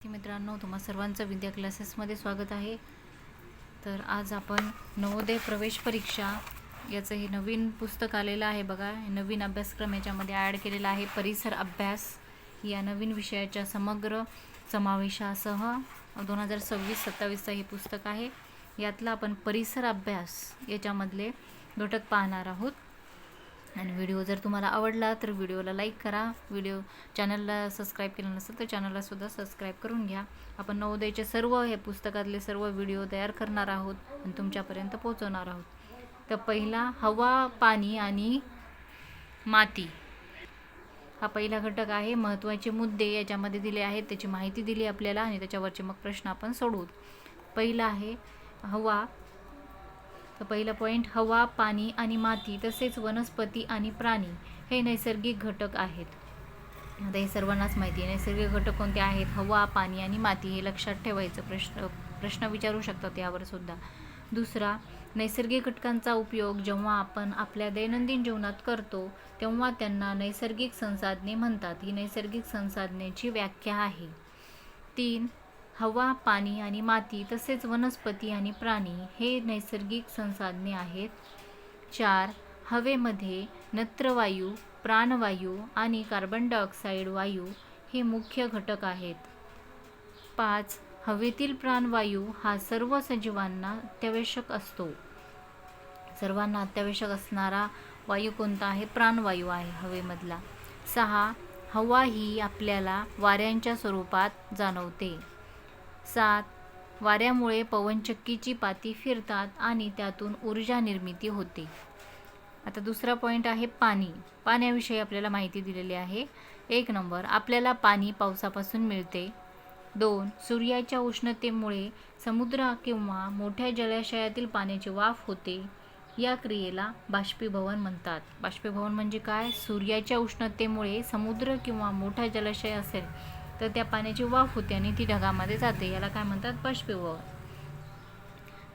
मित्रांनो, तुम्हा सर्वांचं विद्या क्लासेसमध्ये स्वागत आहे. तर आज आपण नवोदय प्रवेश परीक्षा याचं हे नवीन पुस्तक आलेलं आहे बघा. नवीन अभ्यासक्रम याच्यामध्ये ॲड केलेला आहे. परिसर अभ्यास या नवीन विषयाच्या समग्र समावेशासह 2026-27चं हे पुस्तक आहे. यातलं आपण परिसर अभ्यास याच्यामधले घटक पाहणार आहोत. आणि व्हिडिओ जर तुम्हाला आवडला तर व्हिडिओला लाईक करा. चॅनलला सबस्क्राईब केलं नसेल तर चॅनलला सुद्धा सबस्क्राईब करून घ्या. आपण नवोदयचे सर्व हे पुस्तकातले सर्व व्हिडिओ तयार करणार आहोत आणि तुमच्यापर्यंत पोहोचवणार आहोत. तर पहिला, हवा, पाणी आणि माती हा पहिला घटक आहे. महत्त्वाचे मुद्दे याच्यामध्ये दिले आहेत, त्याची माहिती दिली आपल्याला आणि त्याच्यावरचे मग प्रश्न आपण सोडवू. पहिला आहे हवा. तर पहिला पॉईंट, हवा, पाणी आणि माती तसेच वनस्पती आणि प्राणी हे नैसर्गिक घटक आहेत. आता हे सर्वांनाच माहिती आहे नैसर्गिक घटक कोणते आहेत. हवा, पाणी आणि माती हे लक्षात ठेवायचं. प्रश्न विचारू शकतात यावर सुद्धा. दुसरा, नैसर्गिक घटकांचा उपयोग जेव्हा आपण आपल्या दैनंदिन जीवनात करतो तेव्हा त्यांना नैसर्गिक संसाधने म्हणतात. ही नैसर्गिक संसाधनेची व्याख्या आहे. 3, हवा, पाणी आणि माती तसेच वनस्पती आणि प्राणी हे नैसर्गिक संसाधने आहेत. 4, हवेमध्ये नत्रवायू, प्राणवायू आणि कार्बन डायऑक्साईड वायू हे मुख्य घटक आहेत. 5, हवेतील प्राणवायू हा सर्व सजीवांना अत्यावश्यक असतो. सर्वांना अत्यावश्यक असणारा वायू कोणता आहे? प्राणवायू आहे हवेमधला. 6, हवा ही आपल्याला वाऱ्यांच्या स्वरूपात जाणवते. 7, वाऱ्यामुळे पवनचक्कीची पाती फिरतात आणि त्यातून ऊर्जा निर्मिती होते. आता दुसरा पॉईंट आहे पाणी. पाण्याविषयी आपल्याला माहिती दिलेली आहे. 1 नंबर, आपल्याला पाणी पावसापासून मिळते. 2, सूर्याच्या उष्णतेमुळे समुद्र किंवा मोठ्या जलाशयातील पाण्याची वाफ होते. या क्रियेला बाष्पीभवन म्हणतात. बाष्पीभवन म्हणजे काय? सूर्याच्या उष्णतेमुळे समुद्र किंवा मोठा जलाशय असेल तर त्या पाण्याची वाफ होते आणि ती ढगामध्ये जाते. याला काय म्हणतात? बाष्पीभवन.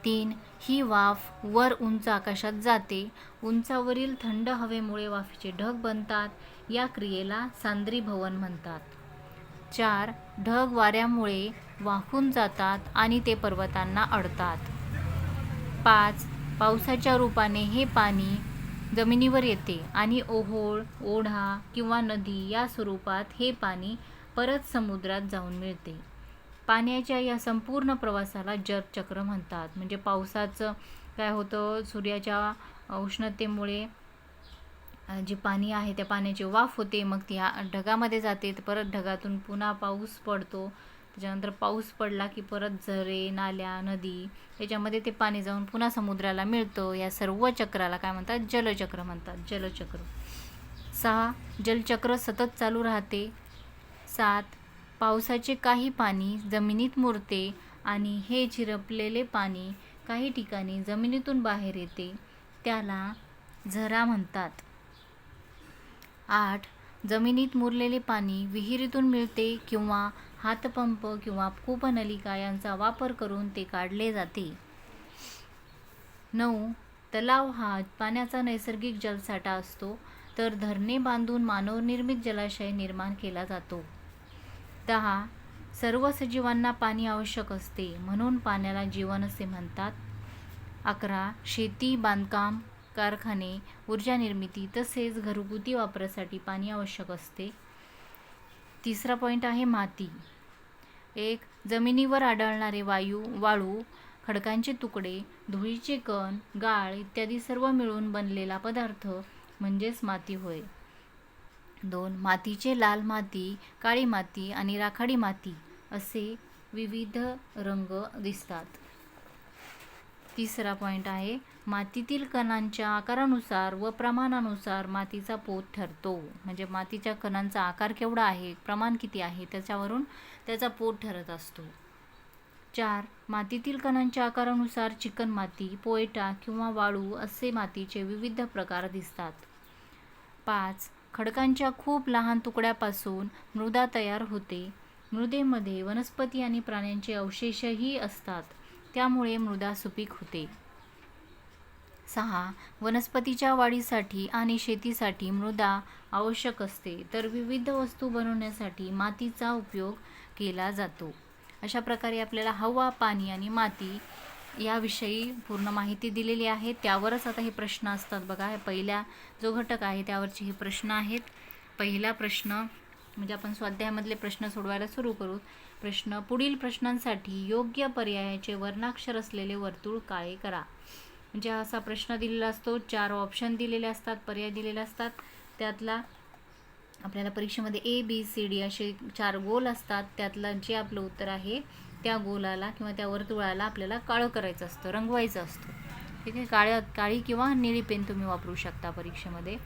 3, ही वाफ वर उंच आकाशात जाते. उंचावरील थंड हवेमुळे वाफेचे ढग बनतात. या क्रियेला सांद्रीभवन म्हणतात. 4, ढग वाऱ्यामुळे वाहून जातात आणि ते पर्वतांना अडतात. 5, पावसाच्या रूपाने हे पाणी जमिनीवर येते आणि ओहोळ, ओढा किंवा नदी या स्वरूपात हे पाणी परत समुद्रात जाऊन मिळते. पाण्याच्या या संपूर्ण प्रवासाला जलचक्र म्हणतात. म्हणजे पावसाचं काय होतं, सूर्याच्या उष्णतेमुळे जे पाणी आहे त्या पाण्याची वाफ होते, मग ती ढगामध्ये जाते, परत ढगातून पुन्हा पाऊस पडतो. त्याच्यानंतर पाऊस पडला की परत झरे, नाल्या, नदी याच्यामध्ये ते पाणी जाऊन पुन्हा समुद्राला मिळतं. या सर्व चक्राला काय म्हणतात? जलचक्र म्हणतात. जलचक्र. 6, जलचक्र सतत चालू राहते. 7, पावसाचे काही पाणी जमिनीत मुरते आणि हे झिरपलेले पाणी काही ठिकाणी जमिनीतून बाहेर येते, त्याला झरा म्हणतात. 8, जमिनीत मुरलेले पाणी विहिरीतून मिळते किंवा हातपंप किंवा कूपनलिका यांचा वापर करून ते काढले जाते. 9, तलाव हा पाण्याचा नैसर्गिक जलसाठा असतो, तर धरणे बांधून मानवनिर्मित जलाशय निर्माण केला जातो. 10, सर्व सजीवांना पाणी आवश्यक असते म्हणून पाण्याला जीवन असे म्हणतात. 11, शेती, बांधकाम, कारखाने, ऊर्जा निर्मिती तसेच घरगुती वापरासाठी पाणी आवश्यक असते. तिसरा पॉईंट आहे माती. 1, जमिनीवर आढळणारे वाळू, खडकांचे तुकडे, धुळीचे कण, गाळ इत्यादी सर्व मिळून बनलेला पदार्थ म्हणजेच माती होय. 2, मातीचे लाल माती, काळी माती आणि राखाडी माती असे विविध रंग दिसतात. तिसरा पॉईंट आहे, मातीतील कणांच्या आकारानुसार व प्रमाणानुसार मातीचा पोत ठरतो. म्हणजे मातीच्या कणांचा आकार केवढा आहे, प्रमाण किती आहे त्याच्यावरून त्याचा पोत ठरत असतो. 4, मातीतील कणांच्या आकारानुसार चिकण माती, पोयटा किंवा वाळू असे मातीचे विविध प्रकार दिसतात. 5, खडकांच्या खूप लहान तुकड्यापासून मृदा तयार होते. मृदेमध्ये वनस्पती आणि प्राण्यांचे अवशेषही असतात, त्यामुळे मृदा सुपीक होते. 6. वनस्पतीच्या वाढीसाठी आणि शेतीसाठी मृदा आवश्यक असते, तर विविध वस्तू बनवण्यासाठी मातीचा उपयोग केला जातो. अशा प्रकारे आपल्याला हवा, पाणी आणि माती याविषयी पूर्ण माहिती दिलेली आहे. त्यावरच आता हे प्रश्न असतात बघा. हे पहिला जो घटक आहे त्यावरचे हे प्रश्न आहेत. पहिला प्रश्न म्हणजे आपण स्वाध्यायामधले प्रश्न सोडवायला सुरू करू. प्रश्न: पुढील प्रश्नांसाठी योग्य पर्यायाचे वर्णाक्षर असलेले वर्तुळ काळे करा. म्हणजे असा प्रश्न दिलेला असतो, 4 ऑप्शन दिलेले असतात, पर्याय दिलेले असतात. त्यातला आपल्याला परीक्षेमध्ये ABCD असे 4 गोल असतात. त्यातलं जे आपलं उत्तर आहे त्या गोलाला किंवा त्या वर्तुळाला आपल्याला काळं करायचं असतं, रंगवायचं असतं. ठीक आहे. काळी किंवा निळी पेन तुम्ही वापरू शकता परीक्षेमध्ये.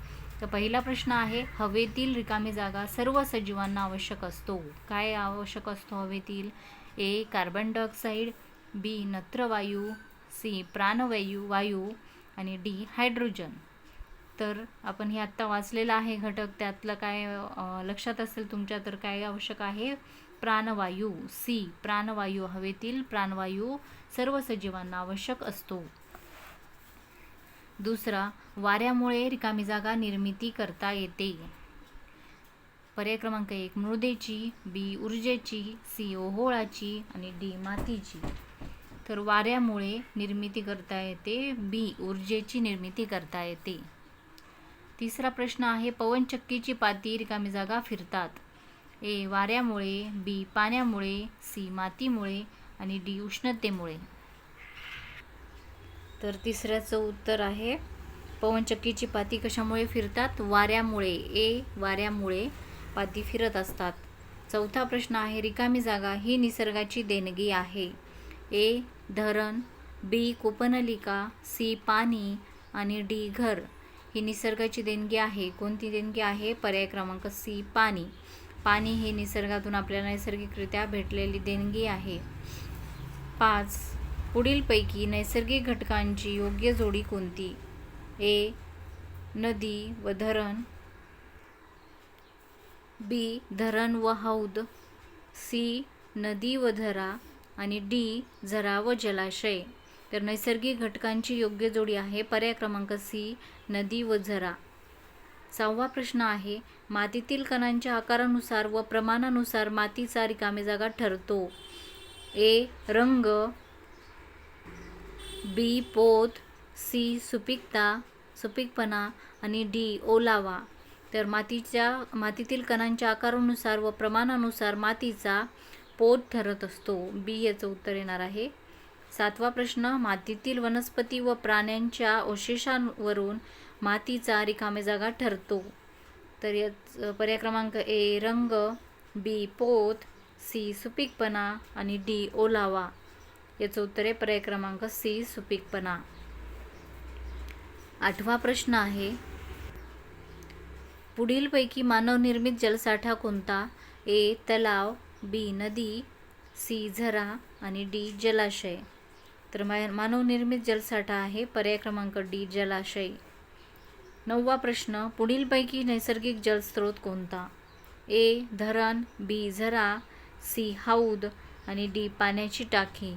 तर पहिला प्रश्न आहे, हवेतील रिकामी जागा सर्व सजीवांना आवश्यक असतो. काय आवश्यक असतो हवेतील? A. Carbon dioxide, B. नत्रवायू, C. प्राणवायू आणि D. हायड्रोजन. तर आपण हे आत्ता वाचलेलं आहे घटक. त्यातलं काय लक्षात असेल तुमच्या, तर काय आवश्यक आहे? प्राणवायू. C. प्राणवायू. हवेतील प्राणवायू सर्व सजीवांना आवश्यक असतो. दुसरा, वाऱ्यामुळे रिकामी जागा निर्मिती करता येते. पर्याय क्रमांक 1 मृदेची, B. ऊर्जेची, C. ओहोळाची आणि D. मातीची. तर वाऱ्यामुळे निर्मिती करता येते, B. ऊर्जेची निर्मिती करता येते. तिसरा प्रश्न आहे, पवनचक्कीची पाती रिकामी जागा फिरतात. A. वाऱ्यामुळे, B. पाण्यामुळे, C. मातीमुळे आणि D. उष्णतेमुळे. तर तिसऱ्याचं उत्तर आहे पवनचक्कीची पाती कशामुळे फिरतात? वाऱ्यामुळे. A. वाऱ्यामुळे पाती फिरत असतात. चौथा प्रश्न आहे, रिकामी जागा ही निसर्गाची देणगी आहे. A. धरण, B. कूपनलिका, C. पाणी आणि D. घर. ही निसर्गाची देणगी आहे. कोणती देणगी आहे? पर्याय क्रमांक C. पाणी. पाणी ही निसर्गातून आपल्याला नैसर्गिकरित्या भेटलेली देणगी आहे. 5. पुढीलपैकी नैसर्गिक घटकांची योग्य जोडी कोणती? A. नदी व धरण, B. धरण व हौद, C. नदी व झरा आणि D. झरा व जलाशय. तर नैसर्गिक घटकांची योग्य जोडी आहे पर्याय क्रमांक C. नदी व झरा. 6वा प्रश्न आहे, मातीतील कणांच्या आकारानुसार व प्रमाणानुसार मातीचा रिकामी जागा ठरतो. A. रंग, B. पोत, C. सुपीकपणा आणि D. ओलावा. तर मातीतील कणांच्या आकारानुसार व प्रमाणानुसार मातीचा पोत ठरत असतो. B याचं उत्तर येणार आहे. 7वा प्रश्न, मातीतील वनस्पती व प्राण्यांच्या अवशेषांवरून मातीचा रिकामी जागा ठरतो. तर याचं पर्याय क्रमांक A. रंग, B. पोत, C. सुपीकपणा आणि D. ओलावा. याचं उत्तर आहे पर्याय क्रमांक C. सुपीकपणा. 8वा प्रश्न आहे, पुढीलपैकी मानवनिर्मित जलसाठा कोणता? A. तलाव, B. नदी, C. झरा आणि D. जलाशय. तर मानवनिर्मित जलसाठा आहे पर्याय क्रमांक D. जलाशय. 9वा प्रश्न, पुढीलपैकी नैसर्गिक जलस्रोत कोणता? A. धरण, B. झरा, C. हौद आणि D. पाण्याची टाकी.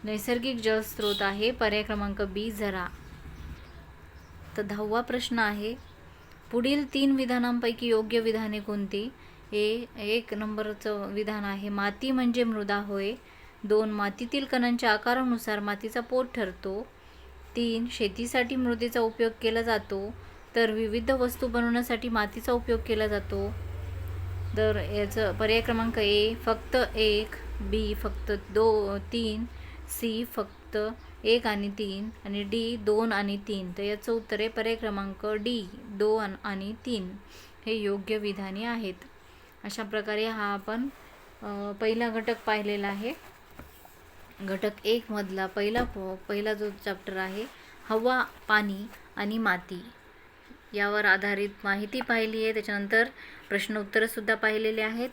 नैसर्गिक जलस्रोत आहे पर्याय क्रमांक B. झरा. तर 10वा प्रश्न आहे, पुढील 3 विधानांपैकी योग्य विधाने कोणती? A. 1 नंबरचं विधान आहे, माती म्हणजे मृदा होय. 2. मातीतील कणांच्या आकारानुसार मातीचा पोत ठरतो. 3. शेतीसाठी मृदेचा उपयोग केला जातो, तर विविध वस्तू बनवण्यासाठी मातीचा उपयोग केला जातो. तर याचं पर्याय क्रमांक A. फक्त 1, B. फक्त 3, C. फक्त 1 आणि 3 आणि D. 2 आणि 3. तर याचं उत्तर आहे पर्याय क्रमांक D. 2 आणि 3 हे योग्य विधाने आहेत. अशा प्रकारे हा आपण पहिला घटक पाहिलेला आहे. घटक 1 मधला पहिला जो चॅप्टर आहे, हवा, पाणी आणि माती, यावर आधारित माहिती पाहिली आहे. त्याच्यानंतर प्रश्न उत्तरंसुद्धा पाहिलेले आहेत.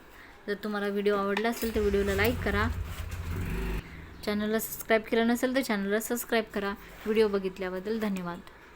जर तुम्हाला व्हिडिओ आवडला असेल तर व्हिडिओला लाईक करा. चॅनलला सबस्क्राईब केलं नसेल तर चॅनलला सबस्क्राईब करा. व्हिडिओ बघितल्याबद्दल धन्यवाद.